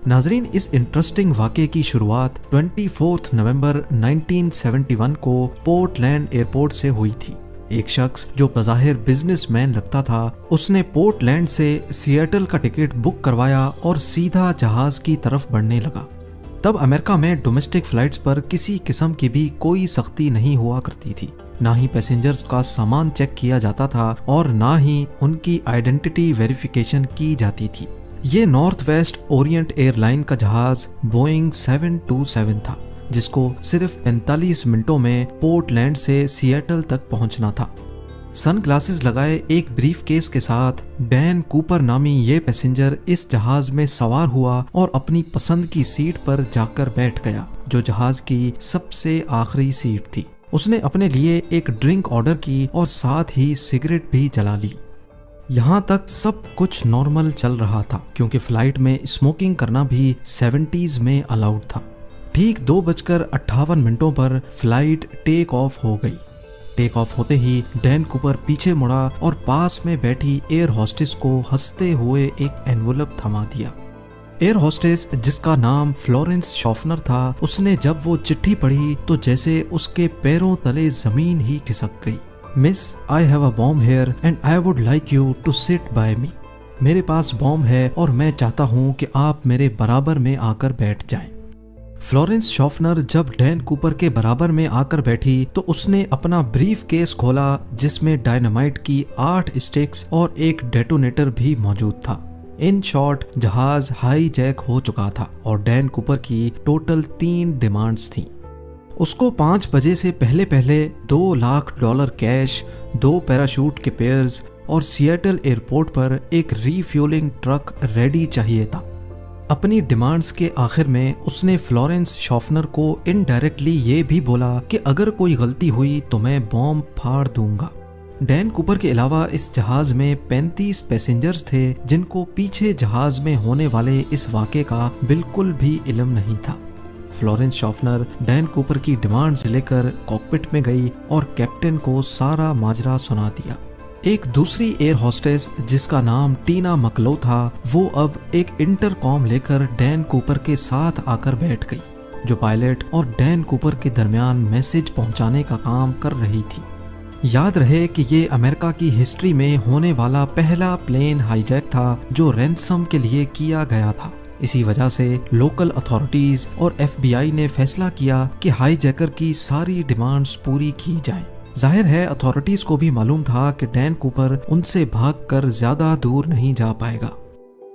नाजरीन, इस इंटरेस्टिंग वाक़े की शुरुआत 24 नवंबर 1971 को पोर्टलैंड एयरपोर्ट से हुई थी। एक शख्स जो बज़ाहिर बिजनेसमैन लगता था, उसने पोर्टलैंड से सिएटल का टिकट बुक करवाया और सीधा जहाज की तरफ बढ़ने लगा। तब अमेरिका में डोमेस्टिक फ्लाइट्स पर किसी किस्म की भी कोई सख्ती नहीं हुआ करती थी। ना ही पैसेंजर्स का सामान चेक किया जाता था और ना ही उनकी आइडेंटिटी वेरिफिकेशन की जाती थी। ये नॉर्थ वेस्ट ओरिएंट एयरलाइन का जहाज बोइंग 727 था, जिसको सिर्फ 45 मिनटों में पोर्टलैंड से सिएटल तक पहुंचना था। सनग्लासेस लगाए एक ब्रीफकेस के साथ डैन कूपर नामी ये पैसेंजर इस जहाज में सवार हुआ और अपनी पसंद की सीट पर जाकर बैठ गया, जो जहाज की सबसे आखिरी सीट थी। उसने अपने लिए एक ड्रिंक ऑर्डर की और साथ ही सिगरेट भी जला ली। यहाँ तक सब कुछ नॉर्मल चल रहा था, क्योंकि फ्लाइट में स्मोकिंग करना भी 70s में अलाउड था। ठीक 2:58 पर फ्लाइट टेक ऑफ हो गई। टेक ऑफ होते ही डैन कूपर पीछे मुड़ा और पास में बैठी एयर होस्टेस को हंसते हुए एक एनवलप थमा दिया। एयर होस्टेस, जिसका नाम फ्लोरेंस शॉफनर था, उसने जब वो चिट्ठी पढ़ी तो जैसे उसके पैरों तले जमीन ही खिसक गई। Miss, I have a bomb here and I would like you to sit by me. मेरे पास बॉम्ब है और मैं चाहता हूँ कि आप मेरे बराबर में आकर बैठ जाएं। फ्लोरेंस शॉफनर जब डैन कूपर के बराबर में आकर बैठी तो उसने अपना ब्रीफ केस खोला, जिसमें डायनामाइट की 8 स्टिक्स और एक डेटोनेटर भी मौजूद था। इन शॉर्ट, जहाज हाई जैक हो चुका था और डैन कूपर की टोटल 3 डिमांड्स थीं। उसको 5 बजे से पहले $2 लाख कैश, 2 पैराशूट के पेयर्स और सिएटल एयरपोर्ट पर एक रीफ्यूलिंग ट्रक रेडी चाहिए था। अपनी डिमांड्स के आखिर में उसने फ्लोरेंस शॉफनर को इनडायरेक्टली ये भी बोला कि अगर कोई गलती हुई तो मैं बॉम्ब फाड़ दूंगा। डैन कूपर के अलावा इस जहाज में 35 पैसेंजर्स थे, जिनको पीछे जहाज में होने वाले इस वाक़े का बिल्कुल भी इल्म नहीं था। फ्लोरेंस शॉफनर डैन कूपर की डिमांड से लेकर कॉकपिट में गई और कैप्टन को सारा माजरा सुना दिया। एक दूसरी एयर होस्टेस, जिसका नाम टीना मकलो था, वो अब एक इंटरकॉम लेकर डैन कूपर के साथ आकर बैठ गई, जो पायलट और डैन कूपर के दरमियान मैसेज पहुंचाने का काम कर रही थी। याद रहे कि ये अमेरिका की हिस्ट्री में होने वाला पहला प्लेन हाईजैक था जो रैंसम के लिए किया गया था। इसी वजह से लोकल अथॉरिटीज और FBI ने फैसला किया कि हाईजैकर की सारी डिमांड्स पूरी की जाएं। जाहिर है अथॉरिटीज को भी मालूम था कि डैन कूपर उनसे भागकर ज्यादा दूर नहीं जा पाएगा।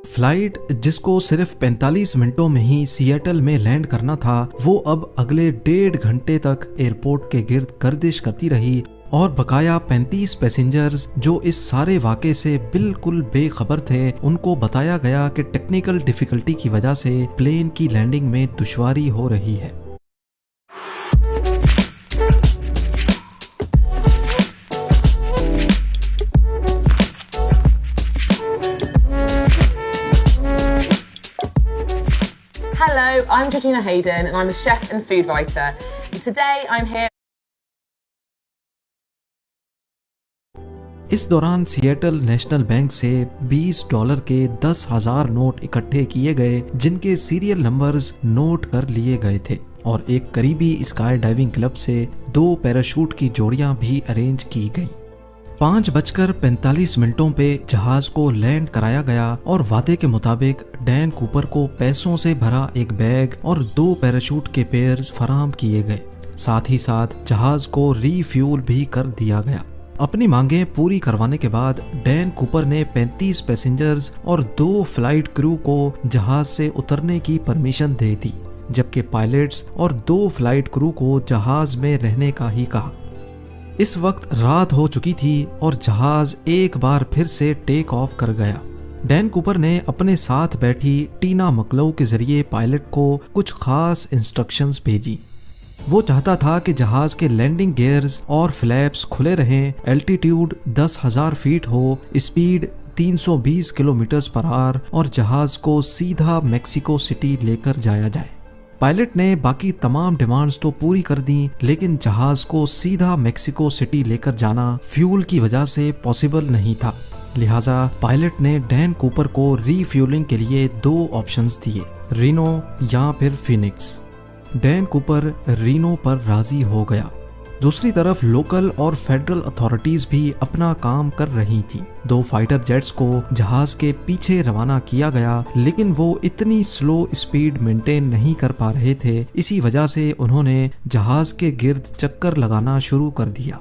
फ्लाइट, जिसको सिर्फ 45 मिनटों में ही सिएटल में लैंड करना था, वो अब अगले 1.5 घंटे तक एयरपोर्ट के गिर्द गर्दिश करती रही और बकाया 35 पैसेंजर्स जो इस सारे वाक़े से बिल्कुल बेखबर थे, उनको बताया गया कि टेक्निकल डिफिकल्टी की वजह से प्लेन की लैंडिंग में दुश्वारी हो रही है। Hello, I'm Georgina Hayden and I'm a chef and food writer. And today I'm here. इस दौरान सिएटल नेशनल बैंक से $20 के 10,000 नोट इकट्ठे किए गए, जिनके सीरियल नंबर्स नोट कर लिए गए थे, और एक करीबी स्काई डाइविंग क्लब से 2 पैराशूट की जोड़ियां भी अरेंज की गईं। 5:45 पे जहाज को लैंड कराया गया और वादे के मुताबिक डैन कूपर को पैसों से भरा एक बैग और 2 पैराशूट के पेयर्स फराहम किए गए। साथ ही साथ जहाज को रीफ्यूल भी कर दिया गया। अपनी मांगें पूरी करवाने के बाद डैन कूपर ने 35 पैसेंजर्स और 2 फ्लाइट क्रू को जहाज से उतरने की परमिशन दे दी, जबकि पायलट्स और 2 फ्लाइट क्रू को जहाज में रहने का ही कहा। इस वक्त रात हो चुकी थी और जहाज एक बार फिर से टेक ऑफ कर गया। डैन कूपर ने अपने साथ बैठी टीना मकलो के जरिए पायलट को कुछ खास इंस्ट्रक्शंस भेजी। वो चाहता था कि जहाज के लैंडिंग गियर्स और फ्लैप्स खुले रहें, एल्टीट्यूड 10,000 फीट हो, स्पीड 320 किलोमीटर पर आवर और जहाज को सीधा मेक्सिको सिटी लेकर जाया जाए। पायलट ने बाकी तमाम डिमांड्स तो पूरी कर दी, लेकिन जहाज को सीधा मेक्सिको सिटी लेकर जाना फ्यूल की वजह से पॉसिबल नहीं था। लिहाजा पायलट ने डैन कूपर को रीफ्यूलिंग के लिए 2 ऑप्शंस दिए, रीनो या फिर फिनिक्स। डैन कूपर रीनो पर राजी हो गया। दूसरी तरफ लोकल और फेडरल अथॉरिटीज भी अपना काम कर रही थी। 2 फाइटर जेट्स को जहाज के पीछे रवाना किया गया, लेकिन वो इतनी स्लो स्पीड मेंटेन नहीं कर पा रहे थे। इसी वजह से उन्होंने जहाज के गिर्द चक्कर लगाना शुरू कर दिया।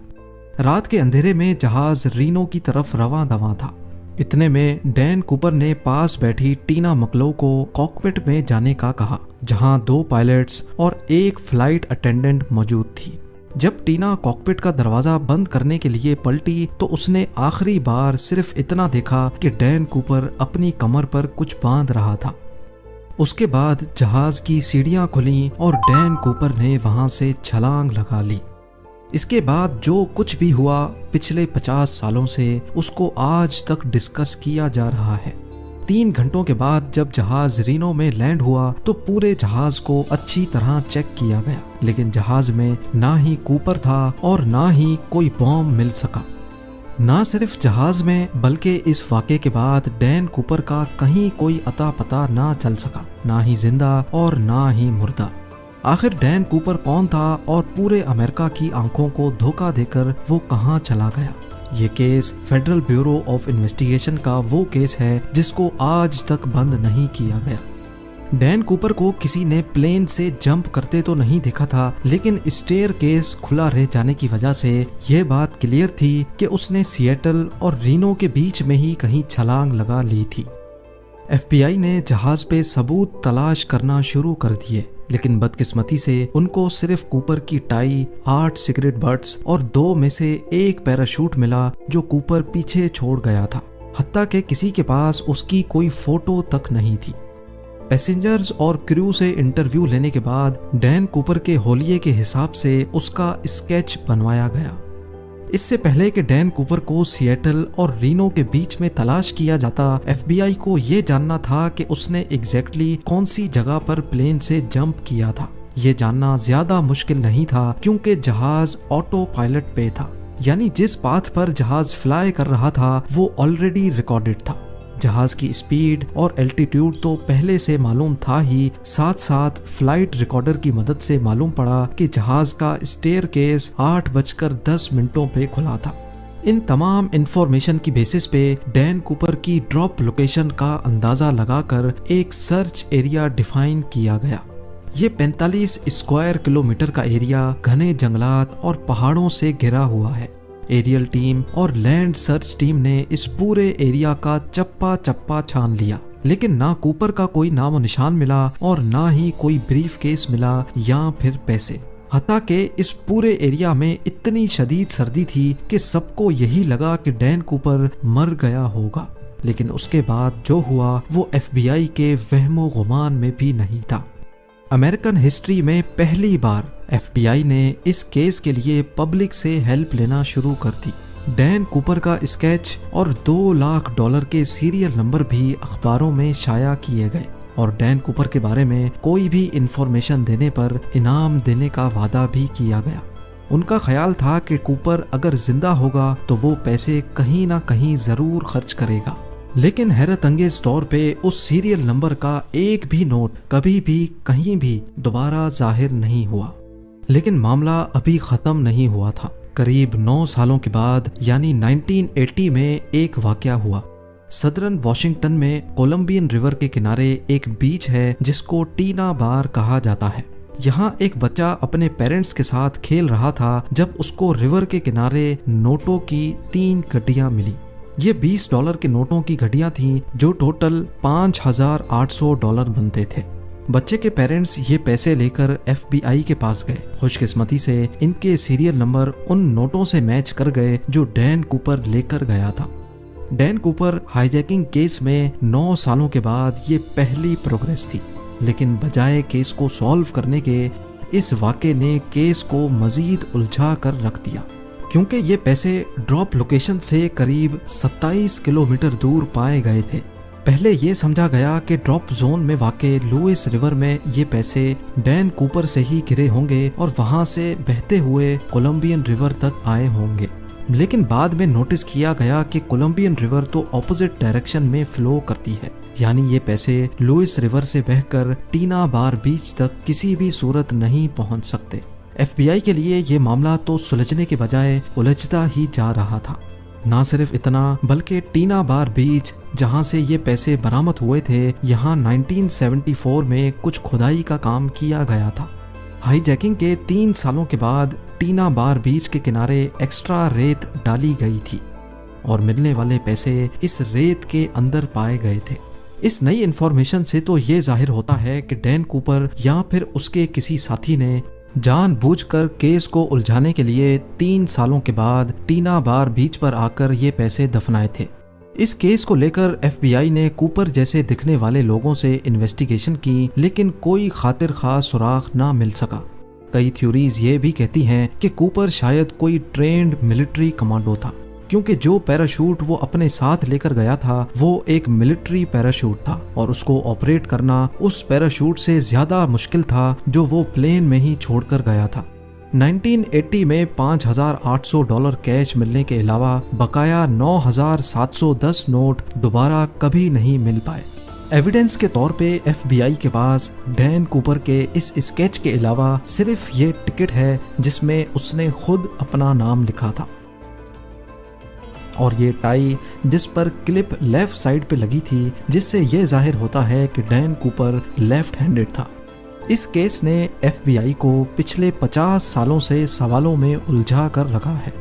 रात के अंधेरे में जहाज रीनो की तरफ रवां दवां था। इतने में डैन कूपर ने पास बैठी टीना मकलो को कॉकपिट में जाने का कहा, जहां 2 पायलट्स और 1 फ्लाइट अटेंडेंट मौजूद थी। जब टीना कॉकपिट का दरवाजा बंद करने के लिए पलटी तो उसने आखिरी बार सिर्फ इतना देखा कि डैन कूपर अपनी कमर पर कुछ बांध रहा था। उसके बाद जहाज की सीढ़ियां खुली और डैन कूपर ने वहां से छलांग लगा ली। इसके बाद जो कुछ भी हुआ पिछले 50 सालों से, उसको आज तक डिस्कस किया जा रहा है। 3 घंटों के बाद जब जहाज रीनो में लैंड हुआ तो पूरे जहाज को अच्छी तरह चेक किया गया, लेकिन जहाज में ना ही कूपर था और ना ही कोई बॉम्ब मिल सका। ना सिर्फ जहाज में, बल्कि इस वाक़े के बाद डैन कूपर का कहीं कोई अता पता ना चल सका, ना ही जिंदा और ना ही मुर्दा। आखिर डैन कूपर कौन था और पूरे अमेरिका की आंखों को धोखा देकर वो कहां चला गया? ये case federal bureau of investigation का वो केस है जिसको आज तक बंद नहीं किया गया। डैन कूपर को किसी ने प्लेन से जंप करते तो नहीं देखा था, लेकिन स्टेयर केस खुला रह जाने की वजह से यह बात क्लियर थी कि उसने सिएटल और रीनो के बीच में ही कहीं छलांग लगा ली थी। FBI ने जहाज पे सबूत तलाश करना शुरू कर दिए, लेकिन बदकिस्मती से उनको सिर्फ कूपर की टाई, 8 सिगरेट बट्स और 2 में से 1 पैराशूट मिला जो कूपर पीछे छोड़ गया था। हत्ता कि किसी के पास उसकी कोई फोटो तक नहीं थी। पैसेंजर्स और क्रू से इंटरव्यू लेने के बाद डैन कूपर के होलिये के हिसाब से उसका स्केच बनवाया गया। इससे पहले कि डैन कूपर को सिएटल और रीनो के बीच में तलाश किया जाता, FBI को ये जानना था कि उसने एग्जैक्टली कौन सी जगह पर प्लेन से जंप किया था। ये जानना ज्यादा मुश्किल नहीं था क्योंकि जहाज ऑटो पायलट पे था, यानी जिस पाथ पर जहाज फ्लाई कर रहा था वो ऑलरेडी रिकॉर्डेड था। जहाज की स्पीड और एल्टीट्यूड तो पहले से मालूम था ही, साथ साथ फ्लाइट रिकॉर्डर की मदद से मालूम पड़ा कि जहाज का स्टेयर केस 8:10 पे खुला था। इन तमाम इंफॉर्मेशन की बेसिस पे डैन कूपर की ड्रॉप लोकेशन का अंदाजा लगाकर एक सर्च एरिया डिफाइन किया गया। ये 45 स्क्वायर किलोमीटर का एरिया घने जंगलात और पहाड़ों से घिरा हुआ है। एरियल टीम और लैंड सर्च टीम ने इस पूरे एरिया का चप्पा चप्पा छान लिया, लेकिन ना कूपर का कोई नामो निशान मिला और ना ही कोई ब्रीफ केस मिला या फिर पैसे। हत्ता कि इस पूरे एरिया में इतनी शदीद सर्दी थी कि सबको यही लगा कि डैन कूपर मर गया होगा, लेकिन उसके बाद जो हुआ वो FBI के वहमो गुमान में भी नहीं था। अमेरिकन हिस्ट्री में पहली बार FBI ने इस केस के लिए पब्लिक से हेल्प लेना शुरू कर दी। डैन कूपर का स्केच और $2 लाख के सीरियल नंबर भी अखबारों में शाया किए गए और डैन कूपर के बारे में कोई भी इंफॉर्मेशन देने पर इनाम देने का वादा भी किया गया। उनका ख्याल था कि कूपर अगर जिंदा होगा तो वो पैसे कहीं ना कहीं जरूर खर्च करेगा, लेकिन हैरत अंगेज तौर पे उस सीरियल नंबर का एक भी नोट कभी भी कहीं भी दोबारा जाहिर नहीं हुआ। लेकिन मामला अभी खत्म नहीं हुआ था। करीब 9 सालों के बाद यानी 1980 में एक वाकया हुआ। सदर्न वॉशिंगटन में कोलंबियन रिवर के किनारे एक बीच है जिसको टीना बार कहा जाता है। यहाँ एक बच्चा अपने पेरेंट्स के साथ खेल रहा था जब उसको रिवर के किनारे नोटों की 3 गड्डियाँ मिली। ये $20 के नोटों की घड़ियां थीं जो टोटल $5,800 बनते थे। बच्चे के पेरेंट्स ये पैसे लेकर FBI के पास गए। खुशकिस्मती से इनके सीरियल नंबर उन नोटों से मैच कर गए जो डैन कूपर लेकर गया था। डैन कूपर हाईजैकिंग केस में 9 सालों के बाद ये पहली प्रोग्रेस थी, लेकिन बजाय केस को सॉल्व करने के इस वाक़े ने केस को मजीद उलझा कर रख दिया, क्योंकि ये पैसे ड्रॉप लोकेशन से करीब 27 किलोमीटर दूर पाए गए थे। पहले ये समझा गया कि ड्रॉप जोन में वाक़े लुइस रिवर में ये पैसे डैन कूपर से ही गिरे होंगे और वहां से बहते हुए कोलंबियन रिवर तक आए होंगे। लेकिन बाद में नोटिस किया गया कि कोलंबियन रिवर तो ऑपोजिट डायरेक्शन में फ्लो करती है, यानी ये पैसे लुइस रिवर से बहकर टीना बार बीच तक किसी भी सूरत नहीं पहुंच सकते। FBI के लिए ये मामला तो सुलझने के बजाय उलझता ही जा रहा था। ना सिर्फ इतना, बल्कि टीना बार बीच जहां से ये पैसे बरामद हुए थे, यहाँ 1974 में कुछ खुदाई का काम किया गया था। हाईजैकिंग के 3 सालों के बाद टीना बार बीच के किनारे एक्स्ट्रा रेत डाली गई थी और मिलने वाले पैसे इस रेत के अंदर पाए गए थे। इस नई इन्फॉर्मेशन से तो ये जाहिर होता है कि डैन कूपर या फिर उसके किसी साथी ने जानबूझकर केस को उलझाने के लिए 3 सालों के बाद टीना बार बीच पर आकर ये पैसे दफनाए थे। इस केस को लेकर FBI ने कूपर जैसे दिखने वाले लोगों से इन्वेस्टिगेशन की, लेकिन कोई खातिर खास सुराग ना मिल सका। कई थ्योरीज ये भी कहती हैं कि कूपर शायद कोई ट्रेंड मिलिट्री कमांडो था, क्योंकि जो पैराशूट वो अपने साथ लेकर गया था वो एक मिलिट्री पैराशूट था और उसको ऑपरेट करना उस पैराशूट से ज्यादा मुश्किल था जो वो प्लेन में ही छोड़कर गया था। 1980 में $5,800 कैश मिलने के अलावा बकाया 9,710 नोट दोबारा कभी नहीं मिल पाए। एविडेंस के तौर पे FBI के पास डैन कूपर के इस स्केच के अलावा सिर्फ ये टिकट है जिसमें उसने खुद अपना नाम लिखा था और ये टाई जिस पर क्लिप लेफ्ट साइड पे लगी थी, जिससे ये जाहिर होता है कि डैन कूपर लेफ्ट हैंडेड था। इस केस ने FBI को पिछले 50 सालों से सवालों में उलझा कर रखा है।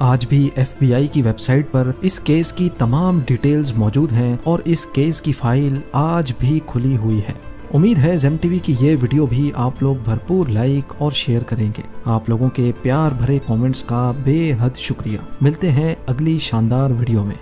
आज भी FBI की वेबसाइट पर इस केस की तमाम डिटेल्स मौजूद हैं और इस केस की फाइल आज भी खुली हुई है। उम्मीद है ज़ेम टीवी की ये वीडियो भी आप लोग भरपूर लाइक और शेयर करेंगे। आप लोगों के प्यार भरे कमेंट्स का बेहद शुक्रिया। मिलते हैं अगली शानदार वीडियो में।